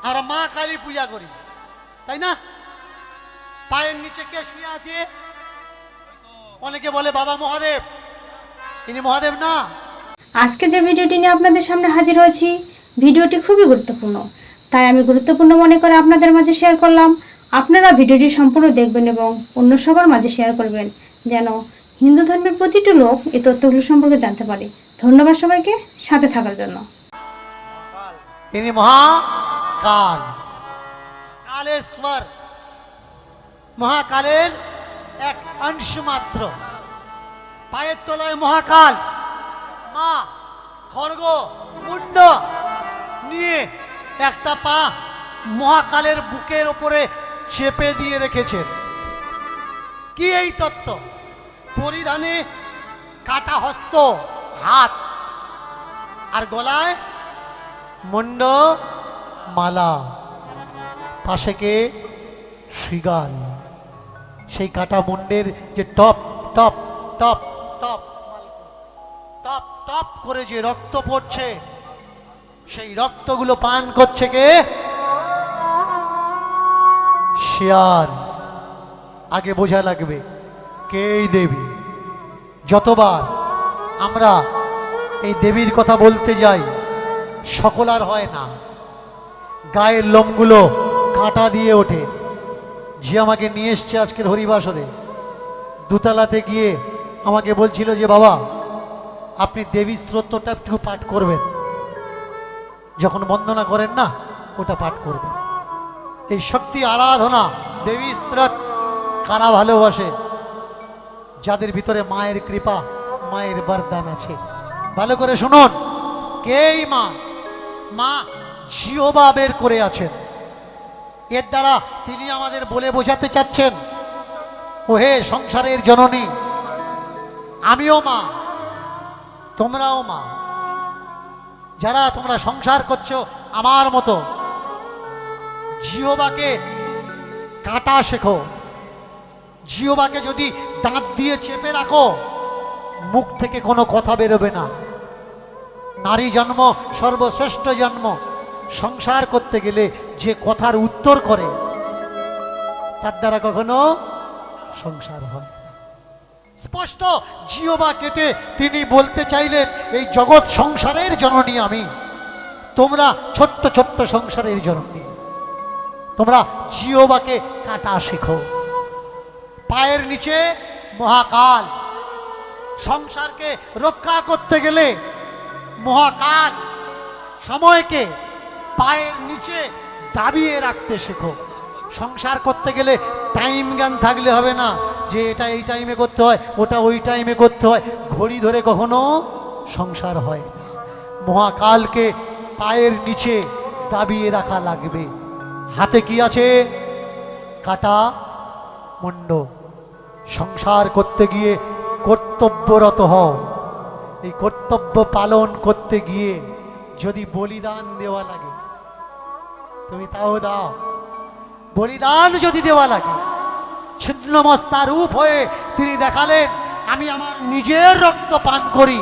আমরা মা কালী পূজা করি, তাই না? পায়ের নিচে কে শুয়ে আছে? অনেকে বলে বাবা মহাদেব, ইনি মহাদেব না। আজকে যে ভিডিওটি নিয়ে আপনাদের সামনে হাজির হয়েছি, ভিডিওটি খুবই গুরুত্বপূর্ণ, তাই আমি গুরুত্বপূর্ণ মনে করে আপনাদের মাঝে শেয়ার করলাম। আপনারা ভিডিওটি সম্পূর্ণ দেখবেন এবং অন্য সবার মাঝে শেয়ার করবেন, যেন হিন্দু ধর্মের প্রতিটি লোক এই তথ্যগুলো সম্পর্কে জানতে পারে। ধন্যবাদ সবাইকে সাথে থাকার জন্য। ইনি মহাকাল, কালেশ্বর, মহাকালের এক অংশ মাত্র। পায়ের তলায় মহাকাল, মা খড়গ মুন্ড নিয়ে একটা পা মহাকালের বুকের ওপরে চেপে দিয়ে রেখেছেন। কি এই তত্ত্ব? পরিধানে কাটা হস্ত হাত, আর গলায় মুন্ড মালা, পাশে কে? শৃগাল। সেই কাটা মুন্ডের যে top top top top top top করে যে রক্ত পড়ছে, সেই রক্তগুলো পান করছে কে? শিয়াল। আগে বোঝা লাগবে কে এই দেবী। যতবার আমরা এই দেবীর কথা বলতে যাই, সকল আর হয় না, গায়ের লোমগুলো কাঁটা দিয়ে ওঠে। যে আমাকে নিয়ে এসছে আজকের হরিবাসরে, দুতলাতে গিয়ে আমাকে বলছিল যে বাবা আপনি দেবী স্তোত্রটা একটু পাঠ করবেন, যখন বন্দনা করেন না ওটা পাঠ করবেন। এই শক্তি আরাধনা দেবী স্তোত্র কারা ভালোবাসে? যাদের ভিতরে মায়ের কৃপা, মায়ের বরদান আছে। ভালো করে শুনুন, কেই মা? মা জিহ্বা বের করে আছেন। এর দ্বারা তিনি আমাদের বলে বোঝাতে চাচ্ছেন, ও হে সংসারের জননী, আমিও মা, তোমরাও মা। যারা তোমরা সংসার করছো আমার মতো, জিহ্বাকে কাটা শেখো। জিহ্বাকে যদি দাঁত দিয়ে চেপে রাখো, মুখ থেকে কোনো কথা বেরোবে না। নারী জন্ম সর্বশ্রেষ্ঠ জন্ম। সংসার করতে গেলে যে কথার উত্তর করে, তার দ্বারা কখনো সংসার হয় না। স্পষ্ট জিহ্বা কেটে তিনি বলতে চাইলেন, এই জগৎ সংসারের জননী আমি, তোমরা ছোট্ট ছোট্ট সংসারের জননী। তোমরা জিহ্বাকে কাটা শেখো। পায়ের নিচে মহাকাল। সংসারকে রক্ষা করতে গেলে মহাকাল সময়কে পায়ের নিচে দাবিয়ে রাখতে শেখো। সংসার করতে গেলে টাইম জ্ঞান থাকলে হবে না, যে এটা এই টাইমে করতে হয়, ওটা ওই টাইমে করতে হয়। ঘড়ি ধরে কখনো সংসার হয় না। মহাকালকে পায়ের নিচে দাবিয়ে রাখা লাগবে। হাতে কি আছে? কাটা মুন্ড। সংসার করতে গিয়ে কর্তব্যরত হও। এই কর্তব্য পালন করতে গিয়ে যদি বলিদান দেওয়া লাগে, তুমি তাও দাও। বলিদান যদি দেওয়া লাগে, ছিন্নমস্তা রূপ হয়ে তিনি দেখালেন, আমি আমার নিজের রক্ত পান করি।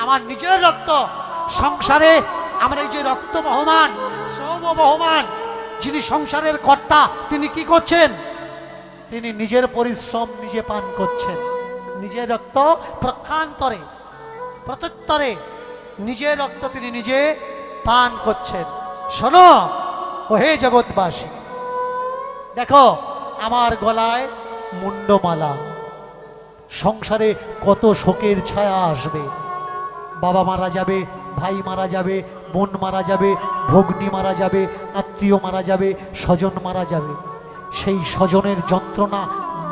আমার নিজের রক্ত। সংসারে আমরা এই যে রক্ত বহমান, শ্রম বহমান, যিনি সংসারের কর্তা, তিনি কি করছেন? তিনি নিজের পরিশ্রম নিজে পান করছেন। নিজের রক্ত প্রক্ষান্তরে প্রত্যুত্তরে নিজের রক্ত তিনি নিজে পান করছেন। শোনো ও হে জগৎবাসী, দেখো আমার গলায় মুন্ডমালা। সংসারে কত শোকের ছায়া আসবে। বাবা মারা যাবে, ভাই মারা যাবে, বোন মারা যাবে, ভগ্নী মারা যাবে, আত্মীয় মারা যাবে, স্বজন মারা যাবে। সেই স্বজনের যন্ত্রণা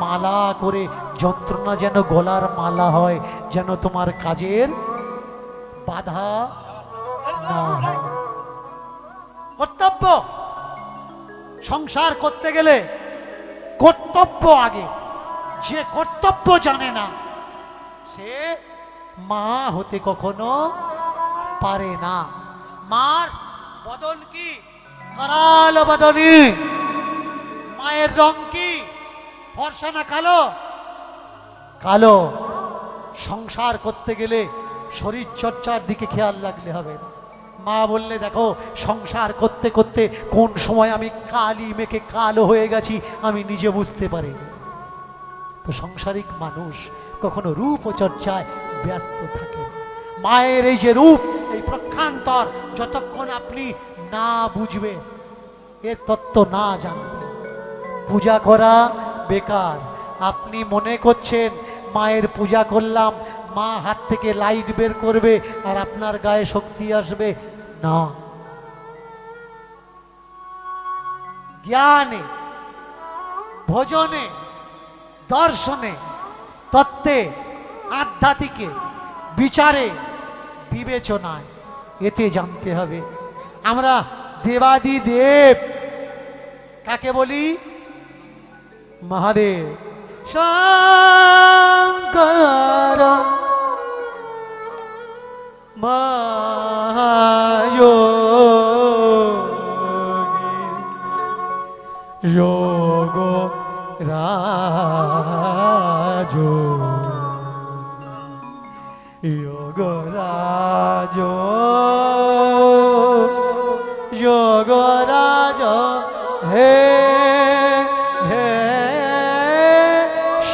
মালা করে, যন্ত্রণা যেন গলার মালা হয়, যেন তোমার কাজের বাধা না হয়। কর্তব্য। সংসার করতে গেলে কর্তব্য আগে। যে কর্তব্য জানে না, সে মা হতে কখনো পারে না। মার বদন কি? করাল বদনী। মায়ের রং কি? ফর্সা না কালো? কালো। সংসার করতে গেলে শরীর চর্চার দিকে খেয়াল রাখলে হবে না। মা বললে দেখো সংসার করতে করতে কোন সময় আমি কালি মেখে কালো হয়ে গেছি আমি নিজে বুঝতে পারি। তো সাংসারিক মানুষ কখনো রূপ চর্চায় ব্যস্ত থাকে। মায়ের এই যে রূপ, এই প্রক্ষান্তর যতক্ষণ আপনি না বুঝবেন, এর তত্ত্ব না জানবেন, পূজা করা বেকার। আপনি মনে করছেন মায়ের পূজা করলাম, মা হাত থেকে লাইট বের করবে আর আপনার গায়ে শক্তি আসবে, না। জ্ঞানে, ভজনে, দর্শনে, তত্ত্বে, আধ্যাত্মিকে, বিচারে, বিবেচনায়, এতে জানতে হবে। আমরা দেবাদি দেব কাকে বলি? মহাদেব। শঙ্কর মহাযোগী যোগ রাজ, যোগরাজ, যোগরাজ হে হে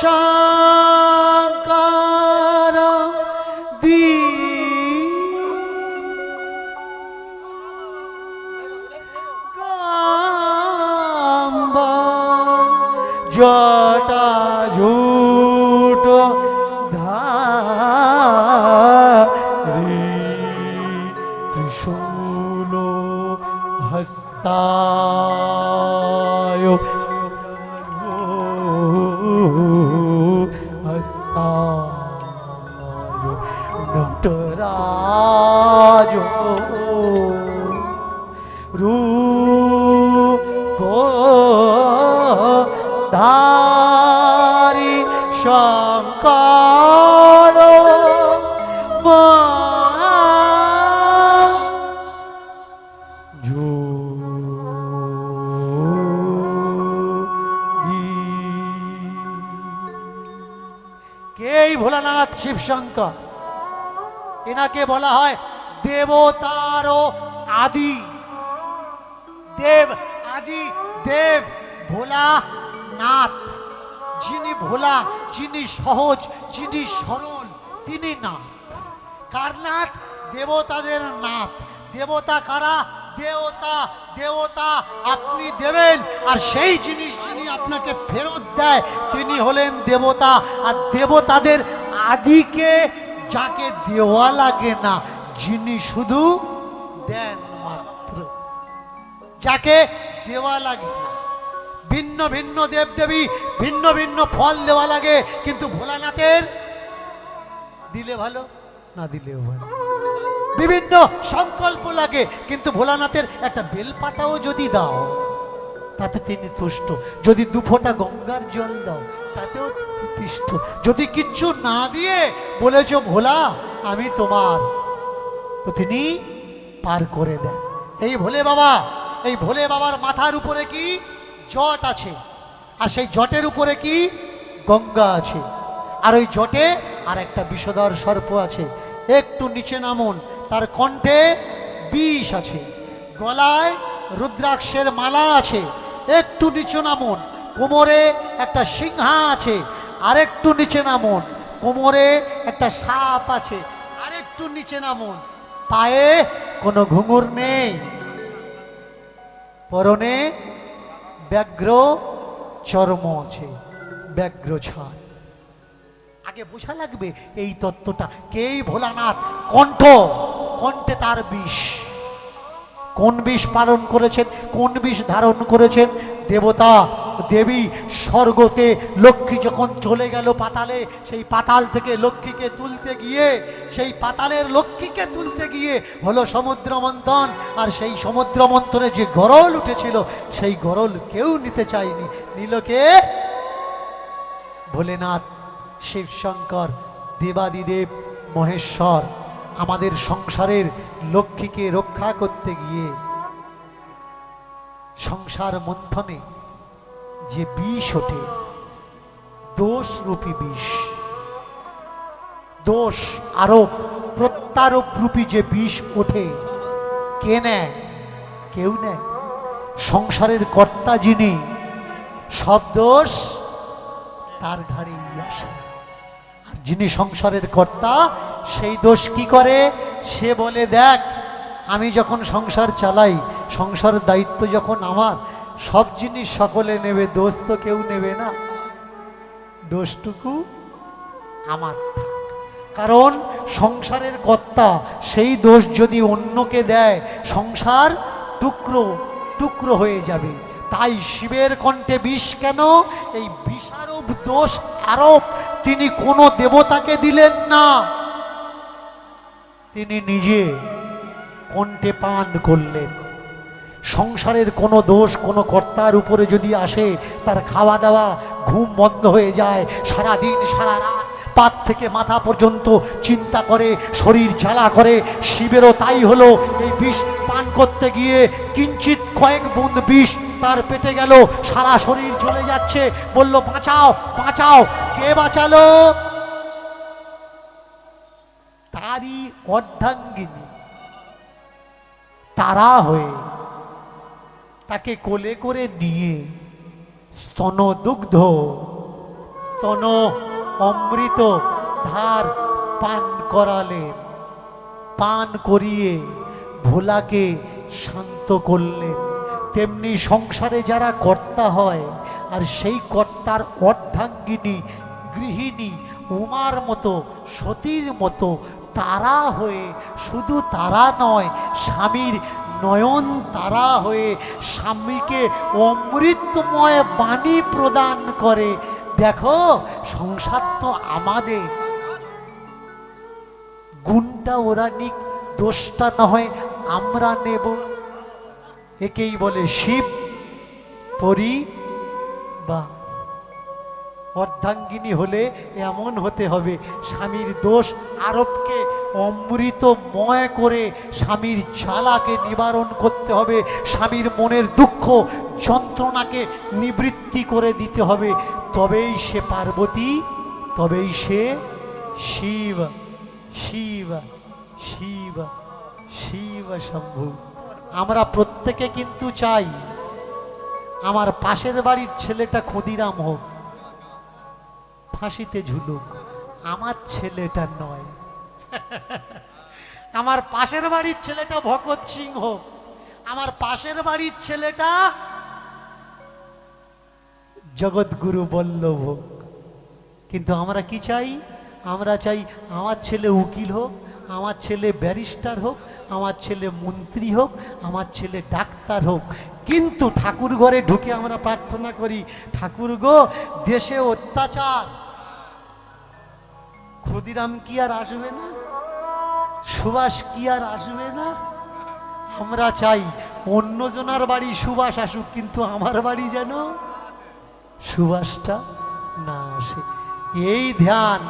শঙ্কর দি জটা ঝুট ধারি ত্রিশূল হস্তায় হস্তায় নটরাজ রূপ ধারি শঙ্কর কে ভোলানাথ শিব শঙ্কর? এনাকে বলা হয় দেবতারও আদি দেব, আদি দেব ভোলানাথ। যিনি ভোলা, যিনি সহজ, যিনি সরল, তিনি নাথ। কার নাথ? দেবতাদের নাথ। দেবতা কারা? দেবতা। দেবতা আপনি দেবেন, আর সেই জিনিস যিনি আপনাকে ফেরত দেয় তিনি হলেন দেবতা। আর দেবতাদের আদিকে যাকে দেওয়া লাগে না, যিনি শুধু দেন মাত্র, যাকে দেওয়া লাগে না। ভিন্ন ভিন্ন দেবদেবী, ভিন্ন ভিন্ন ফল দেওয়া লাগে, কিন্তু ভোলানাথের দিলে ভালো, না দিলেও ভালো। বিভিন্ন সংকল্প লাগে, কিন্তু ভোলানাথের একটা বেলপাতাও যদি দাও তাতে তিনি তুষ্ট। যদি দুফোঁটা গঙ্গার জল দাও তাতেও তুষ্ট। যদি কিচ্ছু না দিয়ে বলেছ ভোলা আমি তোমার, তো তিনি পার করে দেন। এই ভোলে বাবা, এই ভোলে বাবার মাথার উপরে কি জট আছে, আর সেই জটের উপরে কি গঙ্গা আছে, আর ওই জটে আর একটা বিষধর সর্প আছে। একটু নিচে নামুন, তার কণ্ঠে বিষ আছে, গলায় রুদ্রাক্ষের মালা আছে। একটু নিচে নামুন, কোমরে একটা সিংহা আছে। আরেকটু নিচে নামুন, কোমরে একটা সাপ আছে। আরেকটু নিচে নামুন, পায়ে কোনো ঘুঙুর নেই, পরনে ব্যাঘ্র চর্ম আছে, ব্যাঘ্র ছাড়। আগে বোঝা লাগবে এই তত্ত্বটা। কেই ভোলানাথ? কণ্ঠ, কণ্ঠে তার বিষ। কোন বিষ পালন করেছেন, কোন বিষ ধারণ করেছেন? দেবতা দেবী স্বর্গতে লক্ষ্মী যখন চলে গেল পাতালে, সেই পাতাল থেকে লক্ষ্মীকে তুলতে গিয়ে, সেই পাতালের লক্ষ্মীকে তুলতে গিয়ে হলো সমুদ্র মন্থন। আর সেই সমুদ্র মন্থনে যে গরল উঠেছিল, সেই গরল কেউ নিতে চায়নি। নিল কে? ভোলেনাথ, শিবশঙ্কর, দেবাদিদেব, মহেশ্বর। আমাদের সংসারের লক্ষ্মীকে রক্ষা করতে গিয়ে সংসার মন্থনে যে বিষ ওঠে, দোষ রূপী বিষ, দোষ আরোপ প্রত্যারোপ রূপী যে বিষ ওঠে, কে নেয়? কেউ নেয়। সংসারের কর্তা যিনি, সব দোষ তার ঘাড়েই আসে। আর যিনি সংসারের কর্তা, সেই দোষ কি করে? সে বলে, দেখ আমি যখন সংসার চালাই, সংসারের দায়িত্ব যখন আমার, সব জিনিস সকলে নেবে, দোষ তো কেউ নেবে না, দোষটুকু আমার। কারণ সংসারের কর্তা, সেই দোষ যদি অন্যকে দেয়, সংসার টুকরো টুকরো হয়ে যাবে। তাই শিবের কণ্ঠে বিষ কেন? এই বিষারূপ দোষ আরোপ তিনি কোনো দেবতাকে দিলেন না, তিনি নিজে কণ্ঠে পান করলেন। সংসারের কোনো দোষ কোনো কর্তার উপরে যদি আসে, তার খাওয়া দাওয়া ঘুম বন্ধ হয়ে যায়, সারাদিন সারা রাত পাত থেকে মাথা পর্যন্ত চিন্তা করে, শরীর জ্বালা করে। শিবেরও তাই হলো। এই বিষ পান করতে গিয়ে কিঞ্চিত কয়েক বুঁদ বিষ তার পেটে গেল, সারা শরীর চলে যাচ্ছে। বলল, বাঁচাও বাঁচাও। কে বাঁচালো? তারই অর্ধাঙ্গিনী তারা হয়ে তাকে কোলে করে নিয়ে স্তন দুগ্ধ, স্তন অমৃত ধার পান করালেন। পান করিয়ে ভোলাকে শান্ত করলেন। তেমনি সংসারে যারা কর্তা হয়, আর সেই কর্তার অর্ধাঙ্গিনী গৃহিণী উমার মতো, সতীর মতো তারা হয়ে, শুধু তারা নয়, স্বামীর নয়ন তারা হয়ে স্বামীকে অমৃতময় বাণী প্রদান করে। দেখো, সংসার তো আমাদের, গুণটা ওরা নিক, দোষটা না হয় আমরা নেব। একেই বলে শিব পরিবার। অর্ধাঙ্গিনী হলে এমন হতে হবে, স্বামীর দোষ আরোপকে অমৃতময় করে স্বামীর জ্বালাকে নিবারণ করতে হবে, স্বামীর মনের দুঃখ যন্ত্রণাকে নিবৃত্তি করে দিতে হবে। তবেই সে পার্বতী, তবেই সে শিব। শিব শিব শিব শম্ভু। আমরা প্রত্যেকে কিন্তু চাই আমার পাশের বাড়ির ছেলেটা ক্ষুদিরাম হোক, ফাঁসিতে ঝুলুক, আমার ছেলেটা নয়। আমার পাশের বাড়ির ছেলেটা ভগৎ সিং হোক, আমার পাশের বাড়ির ছেলেটা জগৎগুরু বল্লভ হোক। কিন্তু আমরা কি চাই? আমরা চাই আমার ছেলে উকিল হোক, আমার ছেলে ব্যারিস্টার হোক, আমার ছেলে মন্ত্রী হোক, আমার ছেলে ডাক্তার হোক। কিন্তু ঠাকুর ঘরে ঢুকে আমরা প্রার্থনা করি, ঠাকুর গো, দেশে অত্যাচার, ক্ষুদিরাম কি আর আসবে না? সুভাষ কি আর আসবে না? আমরা চাই অন্যজনার বাড়ি সুভাষ আসুক, কিন্তু আমার বাড়ি যেন সুভাষটা না আসে। এই ধ্যান,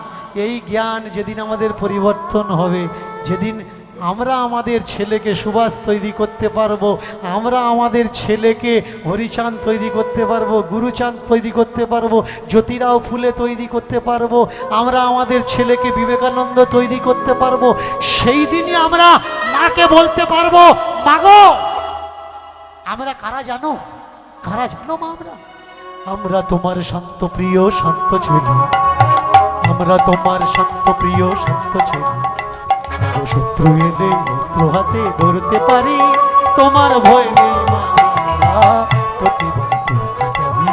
এই জ্ঞান যেদিন আমাদের পরিবর্তন হবে, যেদিন আমরা আমাদের ছেলেকে সুভাষ তৈরি করতে পারবো, আমরা আমাদের ছেলেকে হরিচাঁদ তৈরি করতে পারবো, গুরুচাঁদ তৈরি করতে পারবো, জ্যোতিরাও ফুলে তৈরি করতে পারবো, আমরা আমাদের ছেলেকে বিবেকানন্দ তৈরি করতে পারবো, সেই দিনই আমরা মাকে বলতে পারবো, মাগো। আমরা কারা জানো? কারা জানো মা? আমরা তোমার শান্ত প্রিয় শান্ত ছেলে, আমরা তোমার শান্ত প্রিয় শান্ত ছেলে। শত্রু এলে অস্ত্র হাতে ধরতে পারি, তোমার ভয় নেই মা, প্রতিবাদ করতে পারি।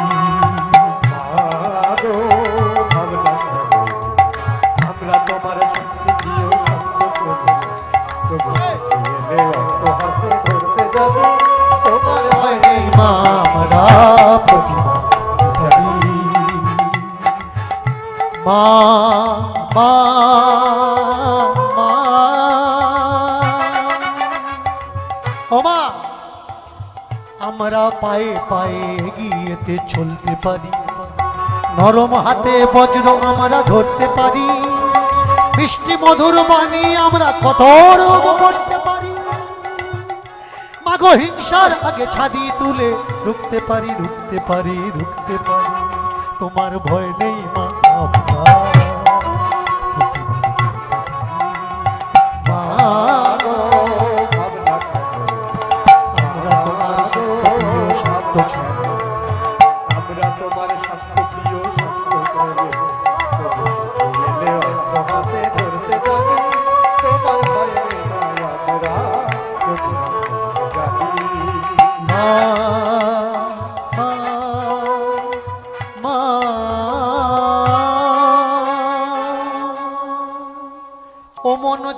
আমরা তোমার শান্ত প্রিয় শান্ত ছেলে, অস্ত্র হাতে ধরতে যাবি, তোমার ভয় নেই মা, আমরা প্রতিবাদ করতে পারি। মা মা মা, ও মা, আমরা পায়ে পায়ে এগিয়েতে চলতে পারি, নরম হাতে বজ্র আমরা ধরতে পারি, মিষ্টি মধুর বাণী আমরা কঠোর করতে পারি। মাগো, হিংসার আগে ছাদি তুলে রুখতে পারি, রুখতে পারি, রুখতে পারি। তোমার ভয় নেই মা,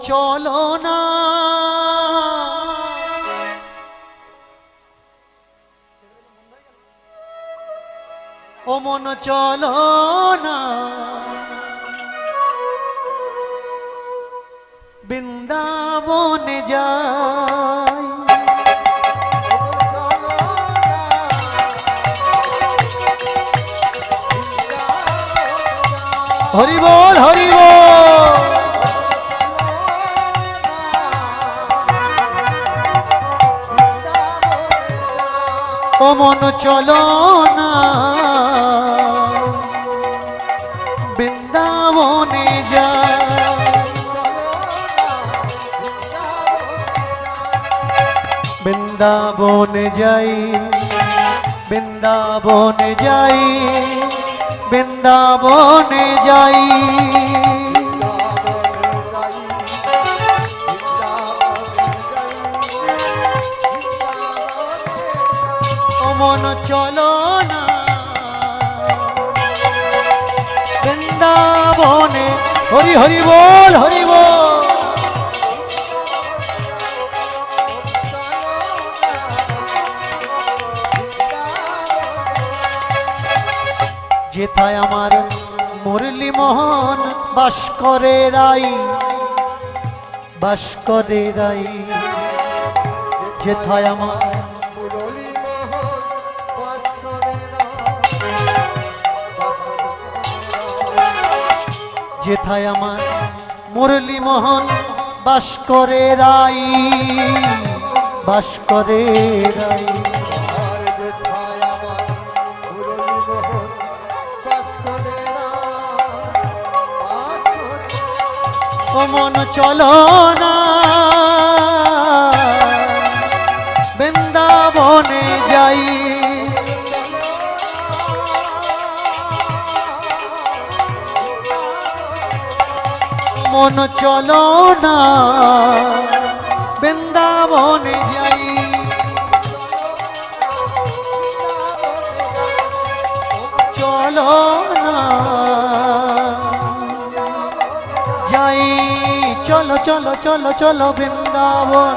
চলো না ও মন চলো না বৃন্দাবনে যাই হরি বল হরি বল ও মন চলো না বৃন্দাবনে যাই বৃন্দাবনে যাই বৃন্দাবনে যাই বৃন্দাবনে যাই ও মন চলো না বৃন্দাবনে হরি হরি বল হরি বল যেথায় আমার মুরলী মোহন বাস করে রাই বাস করে রাই যেথায় আমার যেথায় আমার মুরলী মোহন বাস করে রাই বাস করে রাই ও মন চলো না বৃন্দাবনে যাই মন চলো না বৃন্দাবনে যাই চলো না যাই চলো চলো চলো চলো বৃন্দাবন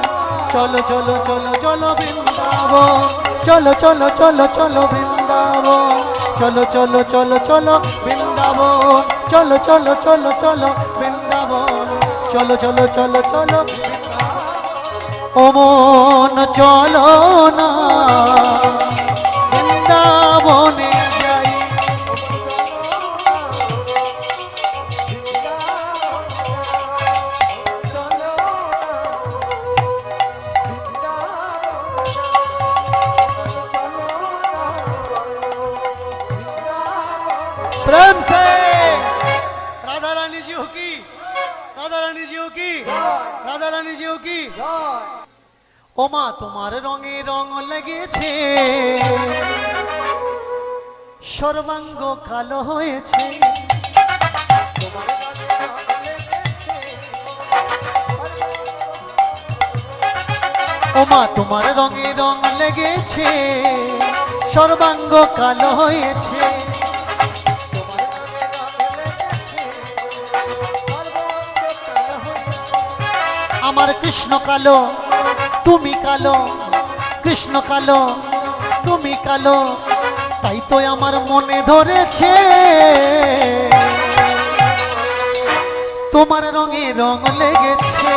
চলো চলো চলো চলো বৃন্দাবন চলো চলো চলো চলো বৃন্দাবন চলো চলো চলো চলো বৃন্দাবন চলো চলো চলো চলো বৃন্দাবন চলো চলো চলো চলো ও মন চলো না বৃন্দাবনে যাই प्रेम से राधा रानी जी हो की राधा रानी जी हो की राधा रानी जी हो की ও মা তোমার রঙে রং লেগেছে সর্বাঙ্গ কালো হয়েছে ও মা তোমার রঙে রং লেগেছে সর্বাঙ্গ কালো হয়েছে আমার কৃষ্ণ কালো তুমি কালো কৃষ্ণ কালো তুমি কালো তাই তো আমার মনে ধরেছে তোমার রঙে রং লেগেছে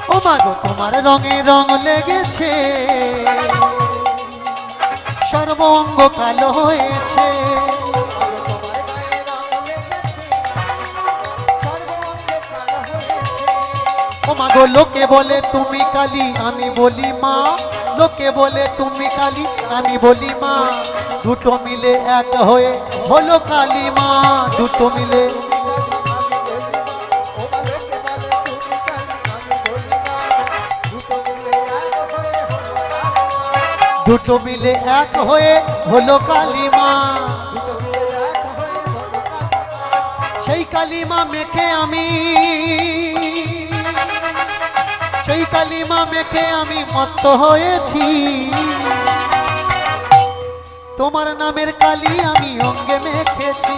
ও মা গো তোমার রঙে রং লেগেছে সর্বঙ্গ কালো হয়েছে ও মা গো লোকে বলে তুমি কালী আমি বলি মা লোকে বলে তুমি কালী আমি বলি মা দুটো মিলে এক হয়ে হলো কালী মা দুটো মিলে দুটো মিলে এক হয়ে হলো কালী মা সেই কালী মা মেখে আমি সেই কালিমা মেখে আমি মত্ত হয়েছি তোমার নামের কালি আমি অঙ্গে মেখেছি।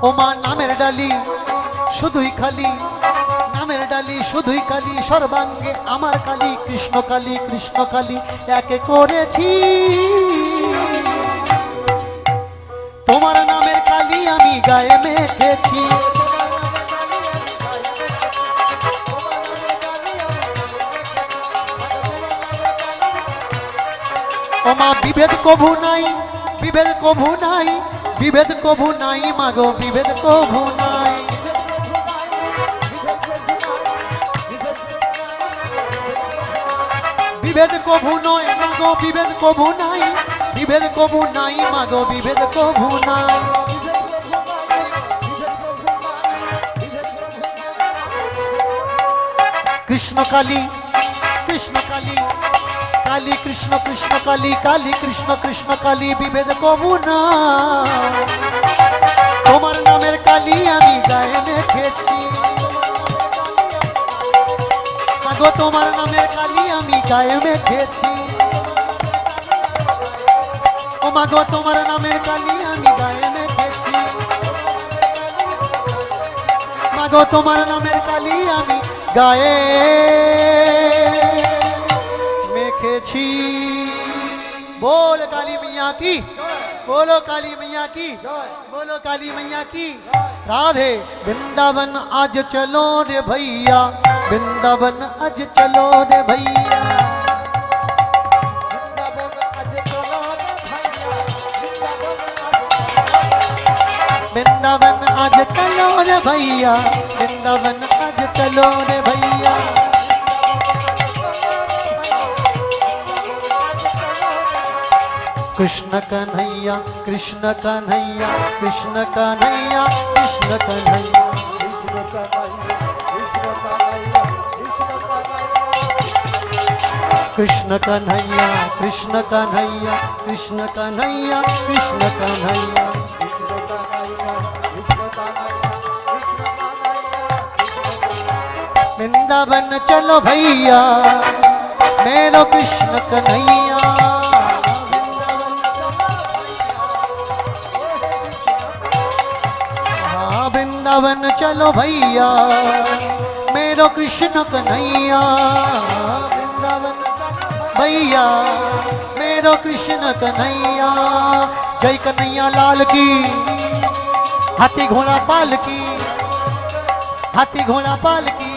ও মা নামের ডালি শুধুই খালি, নামের ডালি শুধুই কালি, সর্বাঙ্গে আমার কালি, কৃষ্ণ কালী কৃষ্ণ কালী একে করেছি। তোমার নামের কালি আমি গায়ে মেখেছি। ও মা বিভেদ কভু নাই, বিভেদ কভু নাই, বিভেদ কভু নাই মাগো, বিভেদ কভু নাই। বিভেদ কভু নয় মাগো, বিভেদ কভু নাই, বিভেদ কভু নাই মাগো, বিভেদ কভু নাই। কৃষ্ণ কালী কৃষ্ণ কালী, কালী কৃষ্ণ কৃষ্ণ কালী, কালী কৃষ্ণ কৃষ্ণ কালী বিভেদ কভু না। তোমার নামের কালি আমি গায়ে মেখেছি। মাগো তোমার নামের কালি আমি গায়ে মেখেছি। ও মাগো তোমার নামের কালি আমি গায়ে মেখেছি। মাগো তোমার নামের কালি আমি গায়ে মেখেছি। बोल काली मैया की, बोलो काली मैया की, बोलो काली मैया की। राधे वृंदावन आज चलो रे भैया, वृंदावन आज चलो रे भैया। वृंदावन आज चलो रे भैया, वृंदावन आज चलो रे भैया। कृष्ण कन्हैया कृष्ण कन्हैया, कृष्ण कन्हैया कृष्ण कन्हैया, कृष्ण कन्हैया कृष्ण कन्हैया, कृष्ण कन्हैया कृष्ण कन्हैया। वृंदावन चलो भैया मेरो कृष्ण कन्हैया। वृंदावन चलो भैया मेरो कृष्ण कन्हैया। वृंदावन भैया मेरो कृष्ण कन्हैया। जय कन्हैया लाल की, हाथी घोड़ा पाल की, हाथी घोड़ा पाल की,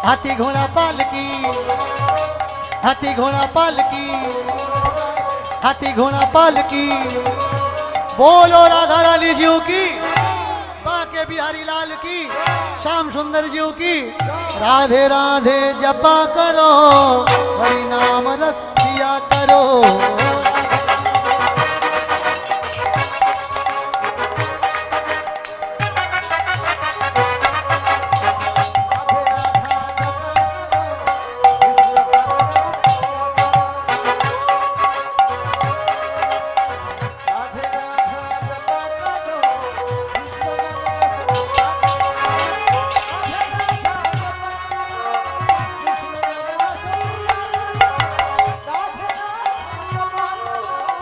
हाथी घोड़ा पाल की, हाथी घोड़ा पाल की, हाथी घोड़ा पाल की। बोलो राधा रानी जी की, बाके बिहारी लाल की, श्याम सुंदर जी की। राधे राधे जपा करो, हरि नाम रस पिया करो।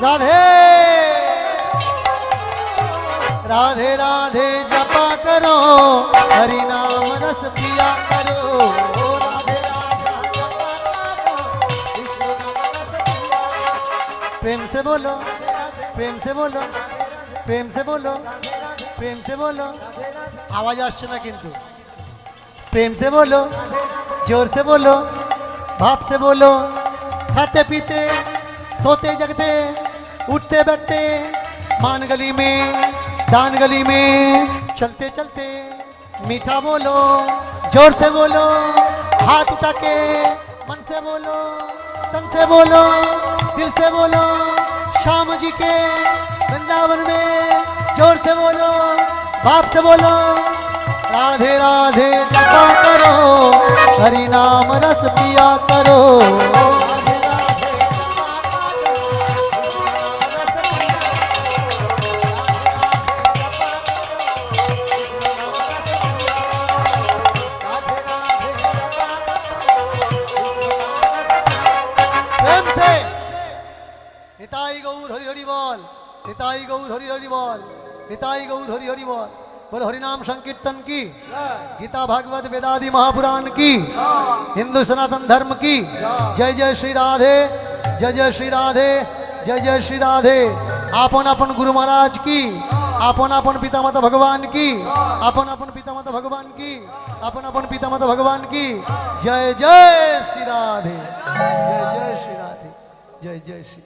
राधे राधे राधे जपा करो, हरि नाम रस पिया करो। राधे राधे जपा करो, कृष्ण नाम रस पिया करो। प्रेम से बोलो, प्रेम से बोलो, प्रेम से बोलो, प्रेम से बोलो। आवाज আসছে না কিন্তু। प्रेम से बोलो, जोर से बोलो, भाव से बोलो। खाते पीते सोते जगते उठते बैठते, मान गली में दान गली में, चलते चलते मीठा बोलो, जोर से बोलो, हाथ उठा के मन से से बोलो, तन से बोलो, दिल से बोलो, श्याम जी के वृंदावन में जोर से बोलो, बाप से बोलो, राधे राधे जपा करो, हरि नाम रस पिया करो। प्रेम से निताई गौर हरि हरि बोल, निताई गौर हरि हरि बोल, निताई गौर हरि हरि बोल। बोल हरिनाम संकीर्तन की, गीता भागवत वेदादि महापुराण की, हिंदू सनातन धर्म की। जय जय श्री राधे, जय जय श्री राधे, जय जय श्री राधे। आपन अपन गुरु महाराज की, आपन अपन पिता माता भगवान की, आपन अपन पिता माता भगवान की, आपन अपन पिता माता भगवान की। जय जय श्री राधे, जय जय श्री राधे, जय जय श्री